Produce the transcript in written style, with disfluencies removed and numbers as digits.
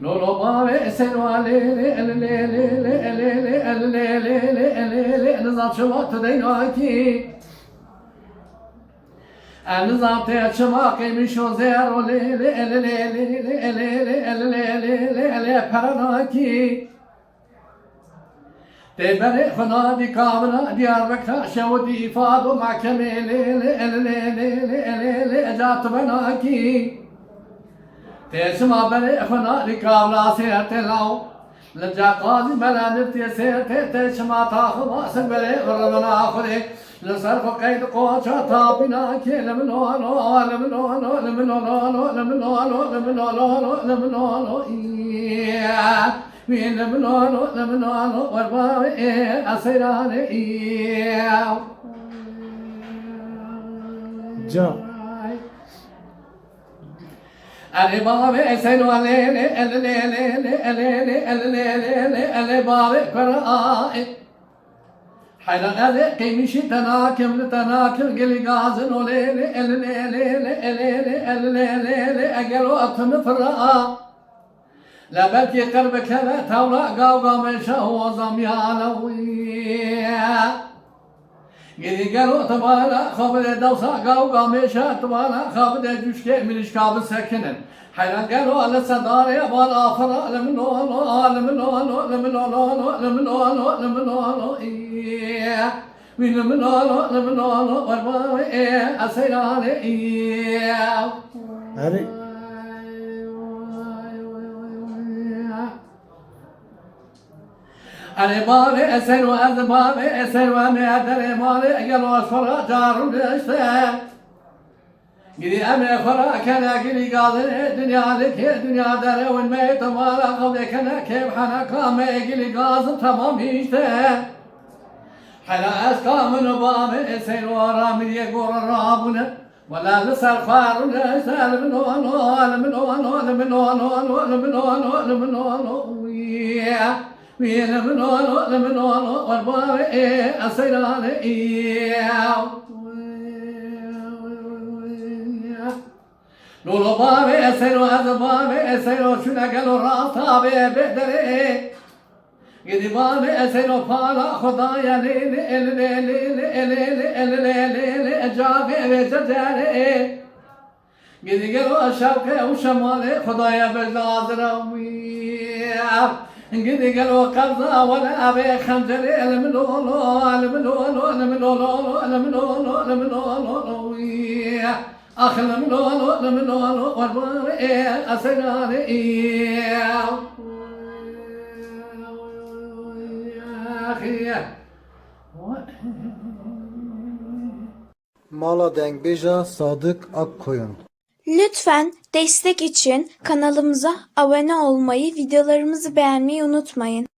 Lolo bave senwa le nizatçıma tüdeynaki nizatı açıma kıymış o zero le paranaki tebere fena di kavna Diyarbakır şevdi ifadu mahkeme le ecatı benaki تسمع بني أخنا لكابلا سيرت لاو لجا قاضي بلا نفتي سيرت تسمع تاخذ واسم بني غربنا أخذي لصرف قيد قوشا تابنا كي لمنو لو لمنو لو لمنو لو لمنو لو لمنو لو مين لمنو لو ورباوي أسيراني جا Ali baba sen alele baba kara حلا هذا قيمشي تناكم لتناكم قلي غازن وليلي أقلو أطم فرقا لا بلكي قلبك هذا تولا قاوقا من شهو زميانوية قلي قالوا تبالا خبر دوسا قاوقا من شه تبالا خبر جوشكي من إشكاب سكنن حيلا قالوا على صداري أبالا فرا لمنو من لمنو ورباوي أسيراني هذه أنا مالي أسر وأنا مالي أسر وأنا أدري مالي قالوا أسفر جار الإشتاء قلي أمي فرا كان قلي قاضي دنيا لك دنيا داري وين ما يتمالا قبل كان كيف حنا كامي قلي قاضي تمام يشتاء حنا أسكا من بامي أسر ورامي يقول الرابنا ولا لسر فار الإشتاء لمنو ورباوي أسيراني لولو بابي أسيرو أزبابي أسيرو شنا قالوا راسابي بدري قدي بابي أسيرو فالا خدايا ليلي أجابي بجداري قدي قالوا الشوكة وشمالي خدايا بجداري قدي قالوا قبضة ولا أبي خنجري أخ لمنو ورباوي أسيراني Mala Dengbeja Sadık Akkoyun. Lütfen destek için kanalımıza abone olmayı, videolarımızı beğenmeyi unutmayın.